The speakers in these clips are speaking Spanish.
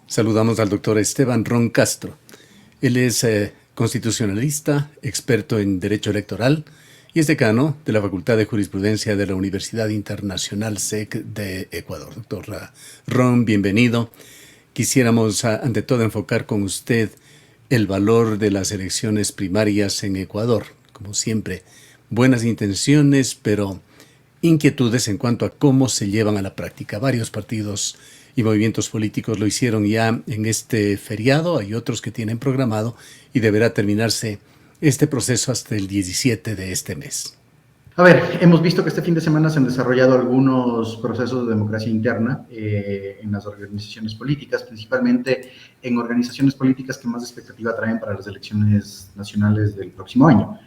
Saludamos al doctor Esteban Ron Castro. Él es constitucionalista, experto en Derecho Electoral y es decano de la Facultad de Jurisprudencia de la Universidad Internacional SEC de Ecuador. Doctor Ron, bienvenido. Quisiéramos, ante todo, enfocar con usted el valor de las elecciones primarias en Ecuador. Como siempre, buenas intenciones, pero inquietudes en cuanto a cómo se llevan a la práctica. Varios partidos y movimientos políticos lo hicieron ya en este feriado, hay otros que tienen programado y deberá terminarse este proceso hasta el 17 de este mes. A ver, hemos visto que este fin de semana se han desarrollado algunos procesos de democracia interna en las organizaciones políticas, principalmente en organizaciones políticas que más expectativa traen para las elecciones nacionales del próximo año.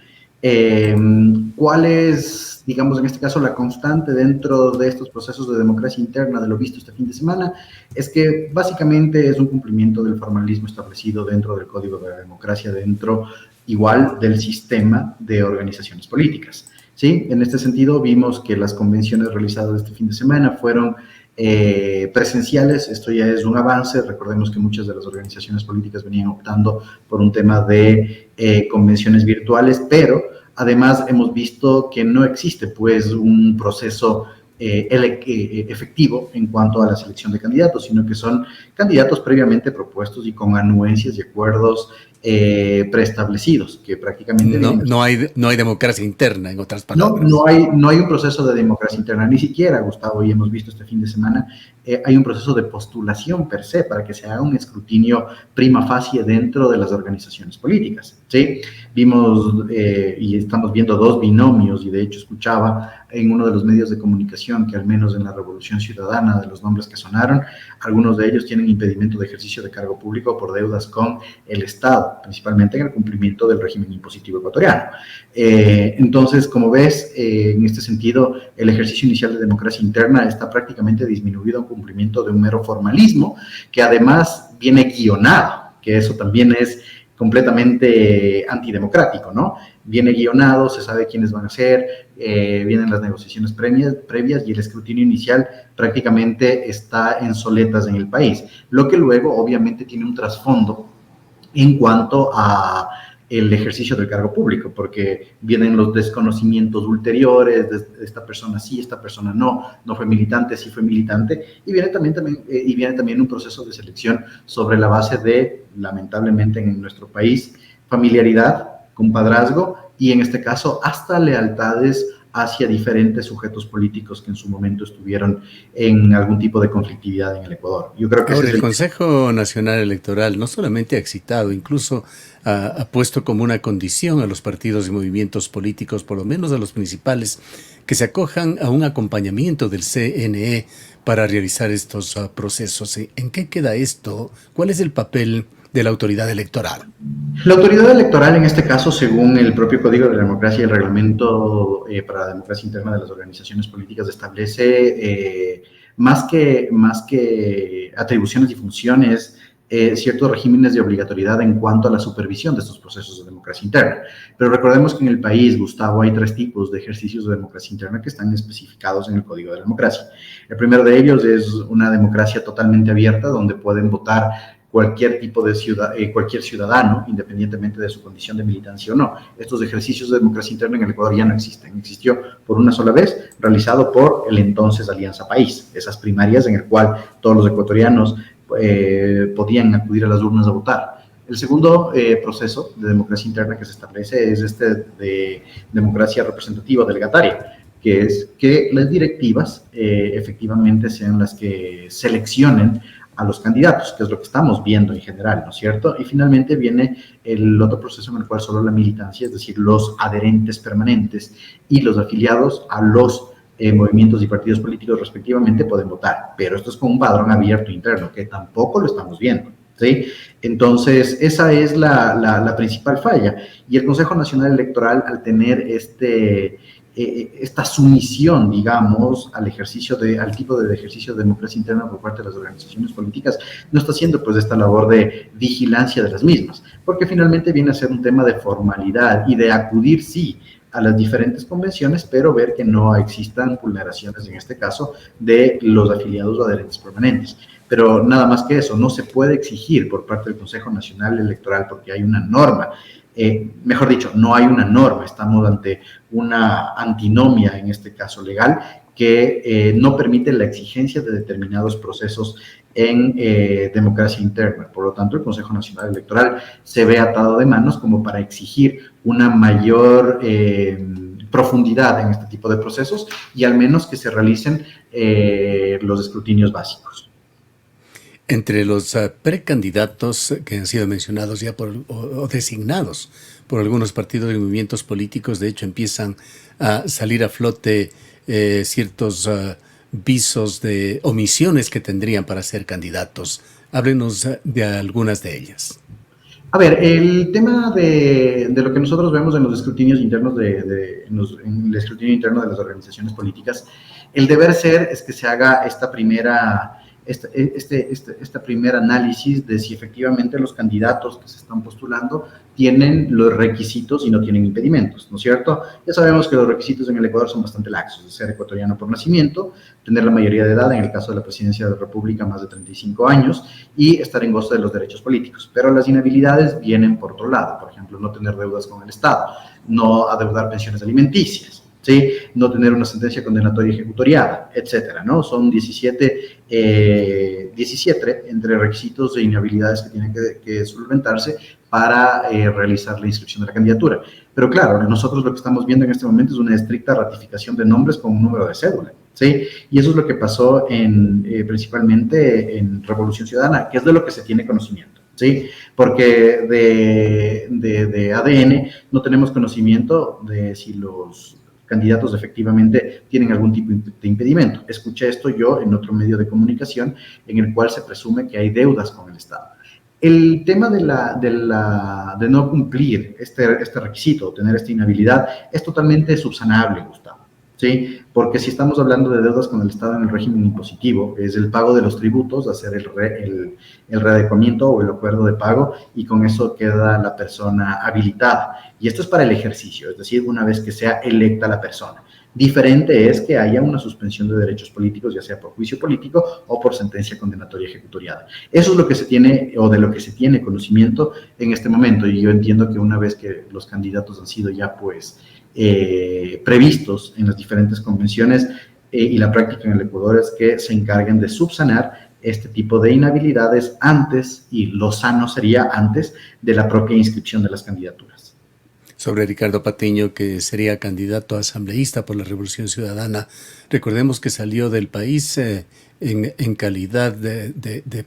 ¿Cuál es, digamos, en este caso, la constante dentro de estos procesos de democracia interna de lo visto este fin de semana? Es que básicamente es un cumplimiento del formalismo establecido dentro del Código de la Democracia, dentro igual del sistema de organizaciones políticas. ¿Sí? En este sentido, vimos que las convenciones realizadas este fin de semana fueron presenciales. Esto ya es un avance. Recordemos que muchas de las organizaciones políticas venían optando por un tema de convenciones virtuales, pero además hemos visto que no existe pues un proceso efectivo en cuanto a la selección de candidatos, sino que son candidatos previamente propuestos y con anuencias y acuerdos preestablecidos, que prácticamente... No hay democracia interna, en otras palabras. No hay un proceso de democracia interna, ni siquiera, Gustavo, y hemos visto este fin de semana, hay un proceso de postulación per se, para que se haga un escrutinio prima facie dentro de las organizaciones políticas, ¿sí? Vimos y estamos viendo dos binomios, y de hecho escuchaba en uno de los medios de comunicación que al menos en la Revolución Ciudadana, de los nombres que sonaron, algunos de ellos tienen impedimento de ejercicio de cargo público por deudas con el Estado, principalmente en el cumplimiento del régimen impositivo ecuatoriano. Entonces, como ves, en este sentido, el ejercicio inicial de democracia interna está prácticamente disminuido a un cumplimiento de un mero formalismo, que además viene guionado, que eso también es completamente antidemocrático, ¿no? Viene guionado, se sabe quiénes van a ser, vienen las negociaciones previas y el escrutinio inicial prácticamente está en soletas en el país, lo que luego obviamente tiene un trasfondo en cuanto a el ejercicio del cargo público, porque vienen los desconocimientos ulteriores de esta persona sí, esta persona no fue militante, sí fue militante, y viene también un proceso de selección sobre la base de, lamentablemente en nuestro país, familiaridad, compadrazgo y en este caso hasta lealtades hacia diferentes sujetos políticos que en su momento estuvieron en algún tipo de conflictividad en el Ecuador. Yo creo que ahora el Consejo Nacional Electoral no solamente ha excitado, incluso ha puesto como una condición a los partidos y movimientos políticos, por lo menos a los principales, que se acojan a un acompañamiento del CNE para realizar estos procesos. ¿En qué queda esto? ¿Cuál es el papel de la autoridad electoral? La autoridad electoral, en este caso, según el propio Código de la Democracia y el Reglamento para la Democracia Interna de las Organizaciones Políticas, establece más que atribuciones y funciones, ciertos regímenes de obligatoriedad en cuanto a la supervisión de estos procesos de democracia interna. Pero recordemos que en el país, Gustavo, hay tres tipos de ejercicios de democracia interna que están especificados en el Código de la Democracia. El primero de ellos es una democracia totalmente abierta, donde pueden votar cualquier tipo de cualquier ciudadano, independientemente de su condición de militancia o no. Estos ejercicios de democracia interna en el Ecuador ya no existen. Existió por una sola vez, realizado por el entonces Alianza País, esas primarias en el cual todos los ecuatorianos podían acudir a las urnas a votar. El segundo proceso de democracia interna que se establece es este de democracia representativa delegataria, que es que las directivas efectivamente sean las que seleccionen a los candidatos, que es lo que estamos viendo en general, ¿no es cierto? Y finalmente viene el otro proceso en el cual solo la militancia, es decir, los adherentes permanentes y los afiliados a los movimientos y partidos políticos respectivamente pueden votar, pero esto es con un padrón abierto interno, que tampoco lo estamos viendo, ¿sí? Entonces, esa es la principal falla, y el Consejo Nacional Electoral, al tener esta sumisión, digamos, al tipo de ejercicio de democracia interna por parte de las organizaciones políticas, no está haciendo pues esta labor de vigilancia de las mismas, porque finalmente viene a ser un tema de formalidad y de acudir, sí, a las diferentes convenciones, pero ver que no existan vulneraciones, en este caso, de los afiliados o adherentes permanentes. pero nada más que eso, no se puede exigir por parte del Consejo Nacional Electoral porque hay una norma. Mejor dicho, no hay una norma, estamos ante una antinomia, en este caso legal, que no permite la exigencia de determinados procesos en democracia interna. Por lo tanto, el Consejo Nacional Electoral se ve atado de manos como para exigir una mayor profundidad en este tipo de procesos y al menos que se realicen los escrutinios básicos. Entre los precandidatos que han sido mencionados ya o designados por algunos partidos y movimientos políticos, de hecho empiezan a salir a flote ciertos visos de omisiones que tendrían para ser candidatos. Háblenos de algunas de ellas. A ver, el tema de lo que nosotros vemos en los escrutinios internos en el escrutinio interno de las organizaciones políticas, el deber ser es que se haga esta primer análisis de si efectivamente los candidatos que se están postulando tienen los requisitos y no tienen impedimentos, ¿no es cierto? Ya sabemos que los requisitos en el Ecuador son bastante laxos: ser ecuatoriano por nacimiento, tener la mayoría de edad, en el caso de la presidencia de la República, más de 35 años, y estar en gozo de los derechos políticos. Pero las inhabilidades vienen por otro lado, por ejemplo, no tener deudas con el Estado, no adeudar pensiones alimenticias, ¿sí? No tener una sentencia condenatoria ejecutoriada, etcétera, ¿no? Son 17 entre requisitos e inhabilidades que tienen que solventarse para realizar la inscripción de la candidatura. Pero claro, nosotros lo que estamos viendo en este momento es una estricta ratificación de nombres con un número de cédula, ¿sí? Y eso es lo que pasó principalmente en Revolución Ciudadana, que es de lo que se tiene conocimiento, ¿sí? Porque de ADN no tenemos conocimiento de si los candidatos efectivamente tienen algún tipo de impedimento. Escuché esto yo en otro medio de comunicación en el cual se presume que hay deudas con el Estado. El tema de no cumplir este requisito, tener esta inhabilidad, es totalmente subsanable, Gustavo, ¿sí? Porque si estamos hablando de deudas con el Estado en el régimen impositivo, es el pago de los tributos, hacer el readecuamiento o el acuerdo de pago, y con eso queda la persona habilitada. Y esto es para el ejercicio, es decir, una vez que sea electa la persona. Diferente es que haya una suspensión de derechos políticos, ya sea por juicio político o por sentencia condenatoria ejecutoriada. Eso es lo que se tiene, o de lo que se tiene conocimiento en este momento, y yo entiendo que una vez que los candidatos han sido ya previstos en las diferentes convenciones y la práctica en el Ecuador es que se encarguen de subsanar este tipo de inhabilidades antes, y lo sano sería antes de la propia inscripción de las candidaturas. Sobre Ricardo Patiño, que sería candidato a asambleísta por la Revolución Ciudadana, recordemos que salió del país en calidad de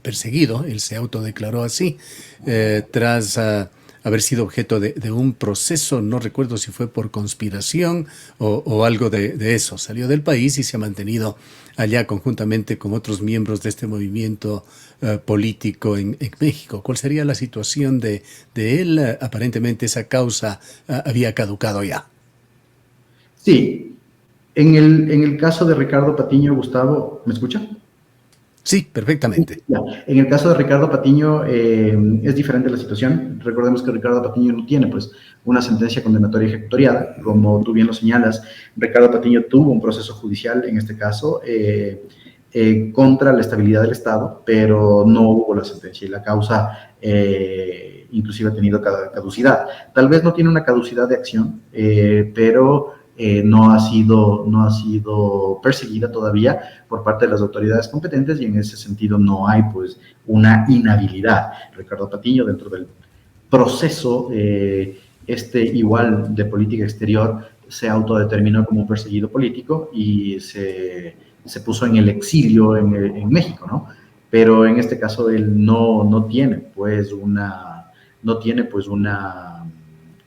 perseguido, él se autodeclaró así, tras haber sido objeto de un proceso, no recuerdo si fue por conspiración o algo de eso. Salió del país y se ha mantenido allá conjuntamente con otros miembros de este movimiento político en México. ¿Cuál sería la situación de él? Aparentemente esa causa había caducado ya. Sí, en el caso de Ricardo Patiño, Gustavo, ¿me escucha? Sí, perfectamente. Ya. En el caso de Ricardo Patiño es diferente la situación. Recordemos que Ricardo Patiño no tiene una sentencia condenatoria ejecutoriada. Como tú bien lo señalas, Ricardo Patiño tuvo un proceso judicial, en este caso, contra la estabilidad del Estado, pero no hubo la sentencia, y la causa inclusive ha tenido caducidad. Tal vez no tiene una caducidad de acción, pero no ha sido perseguida todavía por parte de las autoridades competentes, y en ese sentido no hay una inhabilidad. Ricardo Patiño, dentro del proceso igual de política exterior, se autodeterminó como un perseguido político y se puso en el exilio en México, ¿no? Pero en este caso él no tiene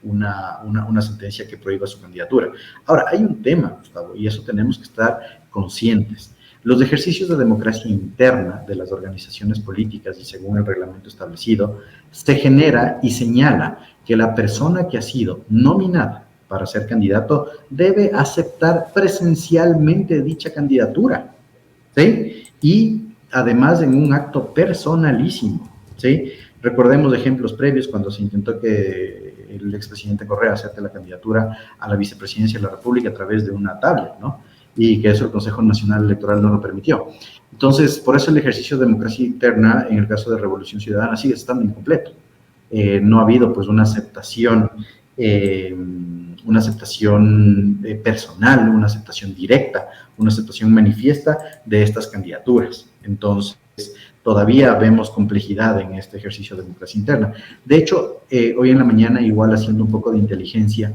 una sentencia que prohíba su candidatura. Ahora, hay un tema, Gustavo, y eso tenemos que estar conscientes. Los ejercicios de democracia interna de las organizaciones políticas, y según el reglamento establecido, se genera y señala que la persona que ha sido nominada para ser candidato debe aceptar presencialmente dicha candidatura, ¿sí? Y además en un acto personalísimo, ¿sí? Recordemos ejemplos previos cuando se intentó que el expresidente Correa acepte la candidatura a la vicepresidencia de la República a través de una tablet, ¿no? y que eso el Consejo Nacional Electoral no lo permitió. Entonces, por eso el ejercicio de democracia interna, en el caso de Revolución Ciudadana, sigue estando incompleto. No ha habido pues una aceptación personal, una aceptación directa, una aceptación manifiesta de estas candidaturas. Entonces, todavía vemos complejidad en este ejercicio de democracia interna. De hecho, hoy en la mañana, igual haciendo un poco de inteligencia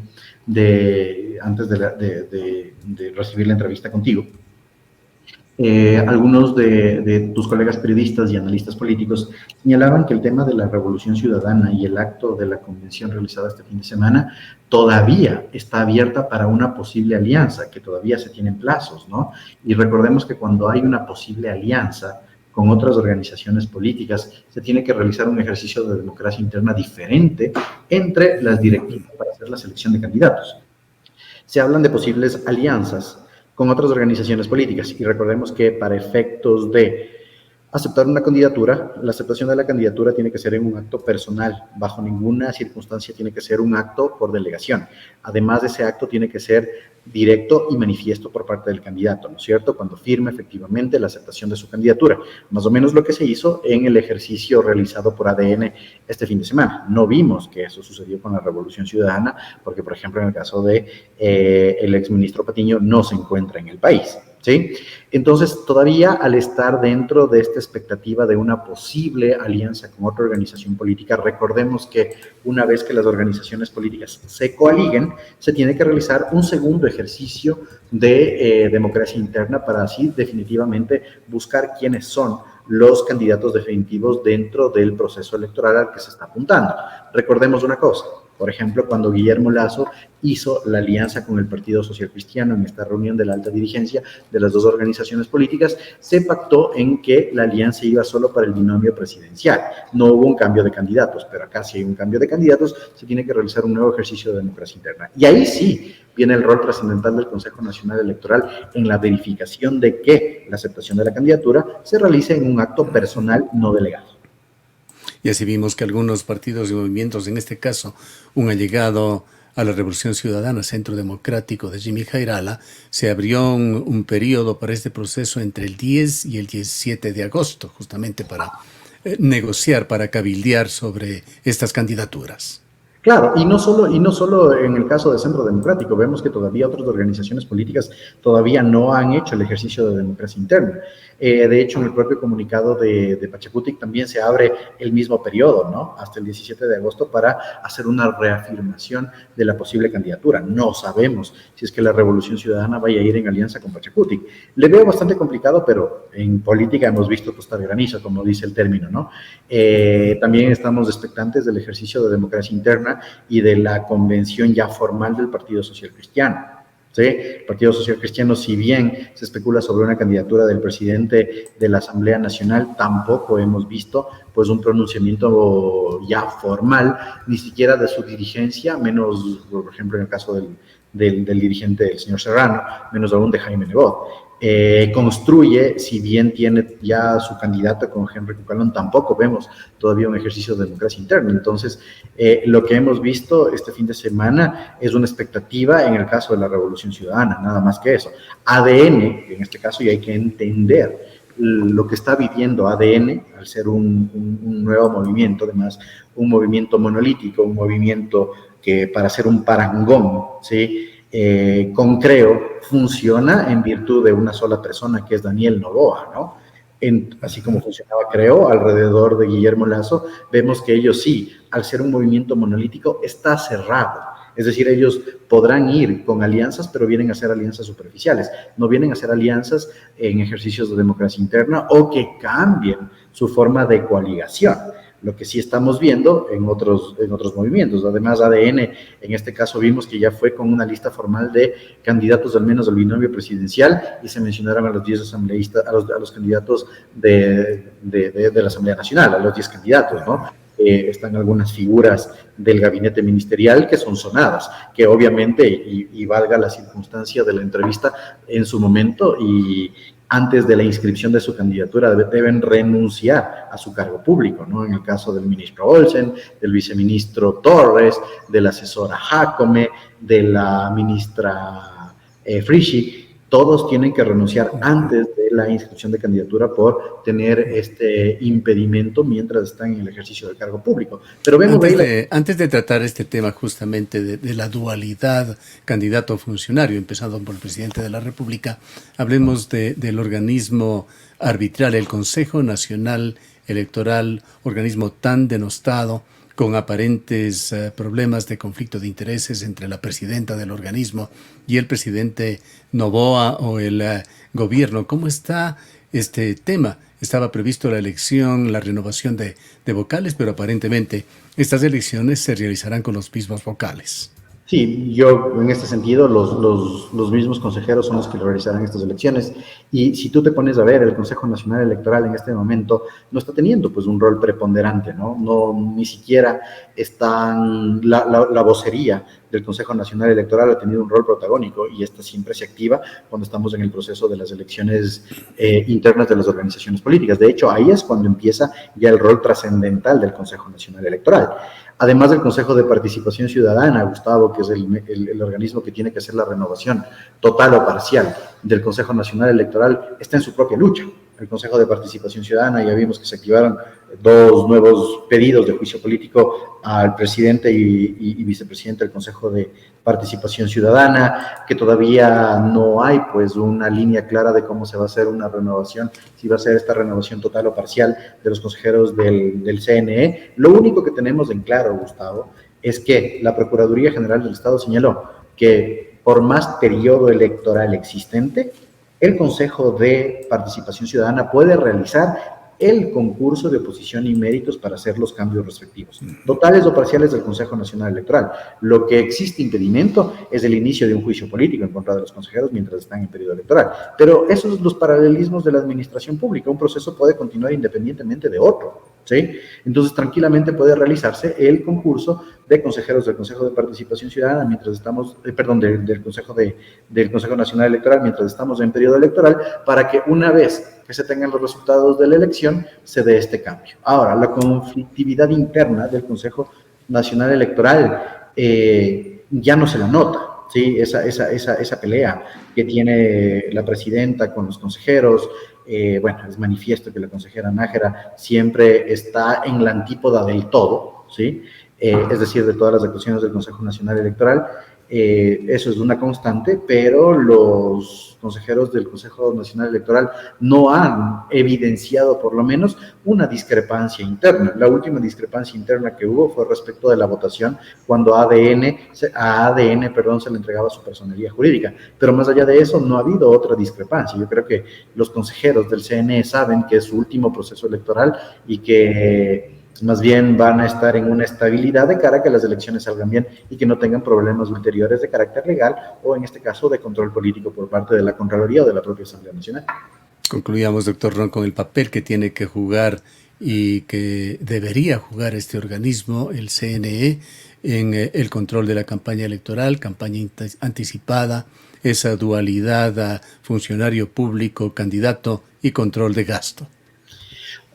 antes de recibir la entrevista contigo, algunos de tus colegas periodistas y analistas políticos señalaban que el tema de la Revolución Ciudadana y el acto de la convención realizada este fin de semana todavía está abierta para una posible alianza, que todavía se tienen plazos, ¿no? Y recordemos que cuando hay una posible alianza con otras organizaciones políticas, se tiene que realizar un ejercicio de democracia interna diferente entre las directivas para hacer la selección de candidatos. Se hablan de posibles alianzas con otras organizaciones políticas. Y recordemos que para efectos de aceptar una candidatura, la aceptación de la candidatura tiene que ser en un acto personal, bajo ninguna circunstancia tiene que ser un acto por delegación. Además de ese acto tiene que ser directo y manifiesto por parte del candidato, ¿no es cierto?, cuando firme efectivamente la aceptación de su candidatura. Más o menos lo que se hizo en el ejercicio realizado por ADN este fin de semana. No vimos que eso sucedió con la Revolución Ciudadana, porque, por ejemplo, en el caso de el exministro Patiño no se encuentra en el país, ¿sí? Entonces, todavía al estar dentro de esta expectativa de una posible alianza con otra organización política, recordemos que una vez que las organizaciones políticas se coaliguen, se tiene que realizar un segundo ejercicio de democracia interna para así definitivamente buscar quiénes son los candidatos definitivos dentro del proceso electoral al que se está apuntando. Recordemos una cosa. Por ejemplo, cuando Guillermo Lasso hizo la alianza con el Partido Social Cristiano en esta reunión de la alta dirigencia de las dos organizaciones políticas, se pactó en que la alianza iba solo para el binomio presidencial. No hubo un cambio de candidatos, pero acá si hay un cambio de candidatos, se tiene que realizar un nuevo ejercicio de democracia interna. Y ahí sí viene el rol trascendental del Consejo Nacional Electoral en la verificación de que la aceptación de la candidatura se realice en un acto personal no delegado. Y así vimos que algunos partidos y movimientos, en este caso, un allegado a la Revolución Ciudadana, Centro Democrático de Jimmy Jairala, se abrió un periodo para este proceso entre el 10 y el 17 de agosto, justamente para negociar, para cabildear sobre estas candidaturas. Claro, y no solo en el caso de Centro Democrático, vemos que todavía otras organizaciones políticas todavía no han hecho el ejercicio de democracia interna. De hecho, en el propio comunicado de Pachacutic también se abre el mismo periodo, ¿no?, hasta el 17 de agosto para hacer una reafirmación de la posible candidatura. No sabemos si es que la Revolución Ciudadana vaya a ir en alianza con Pachacutic. Le veo bastante complicado, pero en política hemos visto tostar granizo, como dice el término, ¿no? También estamos expectantes del ejercicio de democracia interna y de la convención ya formal del Partido Social Cristiano. ¿Sí? El Partido Social Cristiano, si bien se especula sobre una candidatura del presidente de la Asamblea Nacional, tampoco hemos visto pues un pronunciamiento ya formal, ni siquiera de su dirigencia, menos, por ejemplo, en el caso del dirigente, del señor Serrano, menos aún de Jaime Nebot. Construye, si bien tiene ya su candidato con Henry Cucalón, tampoco vemos todavía un ejercicio de democracia interna. Entonces, lo que hemos visto este fin de semana es una expectativa en el caso de la Revolución Ciudadana, nada más que eso. ADN, en este caso, y hay que entender lo que está viviendo ADN, al ser un nuevo movimiento, además un movimiento monolítico, un movimiento que para ser un parangón, ¿sí?, con Creo funciona en virtud de una sola persona, que es Daniel Noboa, ¿no? Así como funcionaba Creo alrededor de Guillermo Lasso, vemos que ellos sí, al ser un movimiento monolítico, está cerrado. Es decir, ellos podrán ir con alianzas, pero vienen a hacer alianzas superficiales. No vienen a hacer alianzas en ejercicios de democracia interna o que cambien su forma de coaligación. Lo que sí estamos viendo en otros movimientos. Además, ADN, en este caso vimos que ya fue con una lista formal de candidatos al menos del binomio presidencial y se mencionaron a los 10 asambleístas, a los candidatos de la Asamblea Nacional, a los 10 candidatos, ¿no? Están algunas figuras del gabinete ministerial que son sonadas, que obviamente, y valga la circunstancia de la entrevista en su momento y antes de la inscripción de su candidatura, deben renunciar a su cargo público, ¿no? En el caso del ministro Olsen, del viceministro Torres, de la asesora Jacome, de la ministra Frischig, todos tienen que renunciar antes de la inscripción de candidatura por tener este impedimento mientras están en el ejercicio del cargo público. Pero vemos antes de tratar este tema justamente de la dualidad candidato-funcionario, empezando por el presidente de la República, hablemos del organismo arbitral, el Consejo Nacional Electoral, organismo tan denostado, con aparentes problemas de conflicto de intereses entre la presidenta del organismo y el presidente Noboa o el gobierno. ¿Cómo está este tema? Estaba previsto la elección, la renovación de vocales, pero aparentemente estas elecciones se realizarán con los mismos vocales. Sí, yo en este sentido, los mismos consejeros son los que realizarán estas elecciones. Y si tú te pones a ver, el Consejo Nacional Electoral en este momento no está teniendo pues un rol preponderante, ¿no? Ni siquiera están, la vocería del Consejo Nacional Electoral ha tenido un rol protagónico y esta siempre se activa cuando estamos en el proceso de las elecciones internas de las organizaciones políticas. De hecho, ahí es cuando empieza ya el rol trascendental del Consejo Nacional Electoral. Además del Consejo de Participación Ciudadana, Gustavo, que es el organismo que tiene que hacer la renovación total o parcial del Consejo Nacional Electoral, está en su propia lucha. El Consejo de Participación Ciudadana, ya vimos que se activaron 2 nuevos pedidos de juicio político al presidente y vicepresidente del Consejo de Participación Ciudadana, que todavía no hay pues una línea clara de cómo se va a hacer una renovación, si va a ser esta renovación total o parcial de los consejeros del CNE. Lo único que tenemos en claro, Gustavo, es que la Procuraduría General del Estado señaló que por más periodo electoral existente, el Consejo de Participación Ciudadana puede realizar el concurso de oposición y méritos para hacer los cambios respectivos, totales o parciales del Consejo Nacional Electoral. Lo que existe impedimento es el inicio de un juicio político en contra de los consejeros mientras están en periodo electoral. Pero esos son los paralelismos de la administración pública. Un proceso puede continuar independientemente de otro, ¿sí? Entonces, tranquilamente puede realizarse el concurso de consejeros del Consejo de Participación Ciudadana mientras estamos, del Consejo Nacional Electoral mientras estamos en periodo electoral, para que una vez que se tengan los resultados de la elección, se dé este cambio. Ahora, la conflictividad interna del Consejo Nacional Electoral ya no se la nota, ¿sí? Esa pelea que tiene la presidenta con los consejeros, bueno, es manifiesto que la consejera Nájera siempre está en la antípoda del todo, ¿sí? Es decir, de todas las actuaciones del Consejo Nacional Electoral. Eso es una constante, pero los consejeros del Consejo Nacional Electoral no han evidenciado por lo menos una discrepancia interna. La última discrepancia interna que hubo fue respecto de la votación cuando a ADN se le entregaba su personería jurídica, pero más allá de eso no ha habido otra discrepancia. Yo creo que los consejeros del CNE saben que es su último proceso electoral y que más bien van a estar en una estabilidad de cara a que las elecciones salgan bien y que no tengan problemas ulteriores de carácter legal o en este caso de control político por parte de la Contraloría o de la propia Asamblea Nacional. Concluyamos, doctor Ron, con el papel que tiene que jugar y que debería jugar este organismo, el CNE, en el control de la campaña electoral, campaña anticipada, esa dualidad a funcionario público, candidato y control de gasto.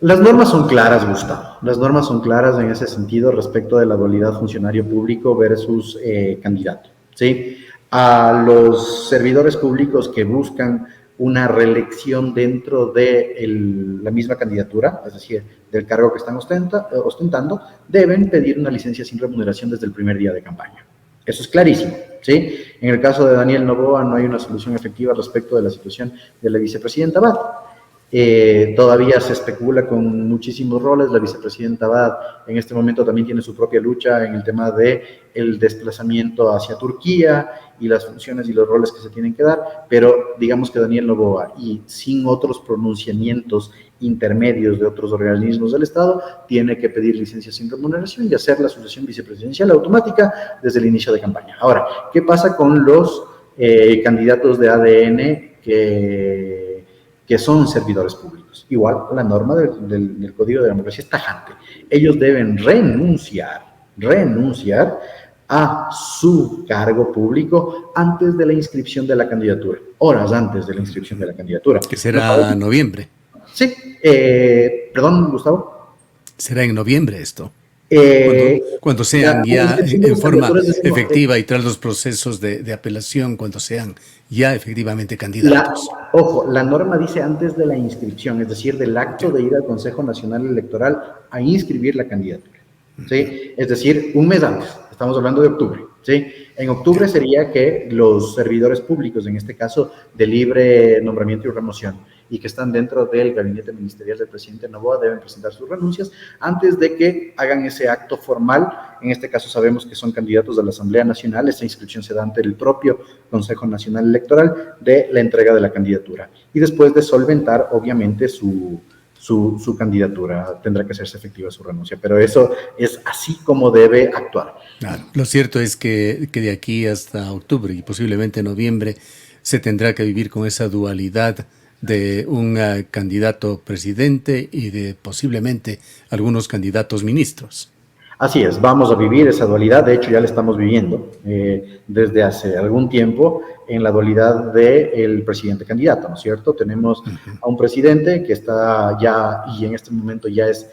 Las normas son claras, Gustavo. Las normas son claras en ese sentido respecto de la dualidad funcionario público versus candidato, ¿sí? A los servidores públicos que buscan una reelección dentro de la misma candidatura, es decir, del cargo que están ostentando, deben pedir una licencia sin remuneración desde el primer día de campaña. Eso es clarísimo, ¿sí? En el caso de Daniel Noboa no hay una solución efectiva respecto de la situación de la vicepresidenta Abad. Todavía se especula con muchísimos roles. La vicepresidenta Abad en este momento también tiene su propia lucha en el tema del desplazamiento hacia Turquía y las funciones y los roles que se tienen que dar, pero digamos que Daniel Noboa, y sin otros pronunciamientos intermedios de otros organismos del Estado, tiene que pedir licencia sin remuneración y hacer la sucesión vicepresidencial automática desde el inicio de campaña. Ahora, ¿qué pasa con los candidatos de ADN que son servidores públicos? Igual, la norma del Código de Democracia es tajante. Ellos deben renunciar a su cargo público antes de la inscripción de la candidatura, horas antes de la inscripción de la candidatura. Que será noviembre. Sí, perdón, Gustavo. Será en noviembre esto. Cuando sean La ya inscripción de en las forma candidaturas, decimos, efectiva y tras los procesos de apelación, cuando sean ya efectivamente candidatos. Ojo, la norma dice antes de la inscripción, es decir, del acto Ya. de ir al Consejo Nacional Electoral a inscribir la candidatura. ¿Sí? Es decir, un mes antes, estamos hablando de octubre. ¿Sí? En octubre Ya. sería que los servidores públicos, en este caso de libre nombramiento y remoción, y que están dentro del gabinete ministerial del presidente Noboa, deben presentar sus renuncias antes de que hagan ese acto formal. En este caso sabemos que son candidatos de la Asamblea Nacional. Esta inscripción se da ante el propio Consejo Nacional Electoral de la entrega de la candidatura. Y después de solventar, obviamente, su candidatura, tendrá que hacerse efectiva su renuncia. Pero eso es así como debe actuar. Claro. Lo cierto es que de aquí hasta octubre y posiblemente noviembre se tendrá que vivir con esa dualidad de un candidato presidente y de posiblemente algunos candidatos ministros. Así es, vamos a vivir esa dualidad, de hecho ya la estamos viviendo desde hace algún tiempo en la dualidad del presidente candidato, ¿no es cierto? Tenemos a un presidente que está ya y en este momento ya es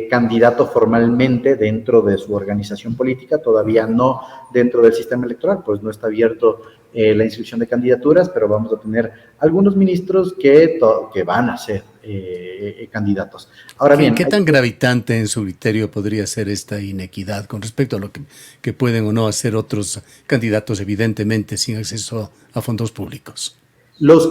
candidato formalmente dentro de su organización política, todavía no dentro del sistema electoral, pues no está abierto la inscripción de candidaturas, pero vamos a tener algunos ministros que van a ser candidatos. Ahora bien, ¿Qué tan gravitante en su criterio podría ser esta inequidad con respecto a lo que pueden o no hacer otros candidatos, evidentemente sin acceso a fondos públicos?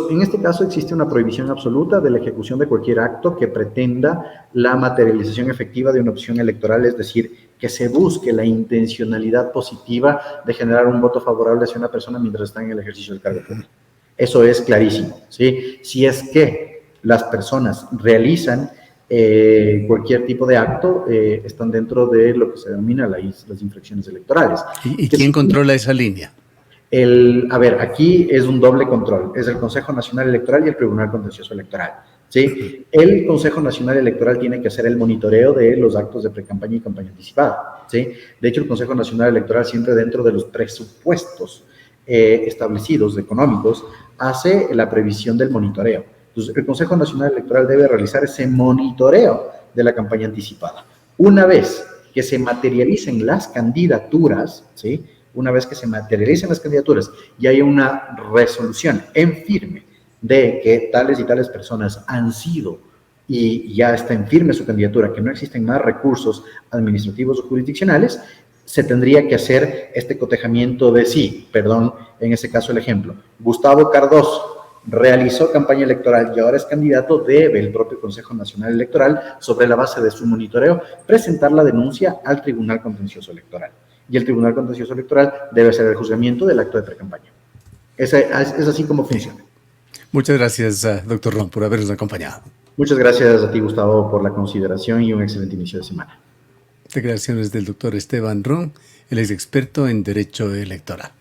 En este caso existe una prohibición absoluta de la ejecución de cualquier acto que pretenda la materialización efectiva de una opción electoral, es decir, que se busque la intencionalidad positiva de generar un voto favorable hacia una persona mientras está en el ejercicio del cargo público. Eso es clarísimo, ¿sí? Si es que las personas realizan cualquier tipo de acto, están dentro de lo que se denomina las infracciones electorales. ¿Y quién controla esa línea? A ver, aquí es un doble control, es el Consejo Nacional Electoral y el Tribunal Contencioso Electoral, ¿sí? El Consejo Nacional Electoral tiene que hacer el monitoreo de los actos de precampaña y campaña anticipada, ¿sí? De hecho, el Consejo Nacional Electoral siempre dentro de los presupuestos establecidos económicos hace la previsión del monitoreo. Entonces, el Consejo Nacional Electoral debe realizar ese monitoreo de la campaña anticipada. Una vez que se materialicen las candidaturas, ¿sí? Una vez que se materialicen las candidaturas y hay una resolución en firme de que tales y tales personas han sido y ya está en firme su candidatura, que no existen más recursos administrativos o jurisdiccionales, se tendría que hacer este cotejamiento de sí, perdón, en ese caso el ejemplo. Gustavo Cardoso realizó campaña electoral y ahora es candidato, debe el propio Consejo Nacional Electoral, sobre la base de su monitoreo, presentar la denuncia al Tribunal Contencioso Electoral. Y el Tribunal Contencioso Electoral debe hacer el juzgamiento del acto de precampaña. Es así como funciona. Muchas gracias, doctor Ron, por habernos acompañado. Muchas gracias a ti, Gustavo, por la consideración y un excelente inicio de semana. Declaraciones del doctor Esteban Ron, él es experto en Derecho Electoral.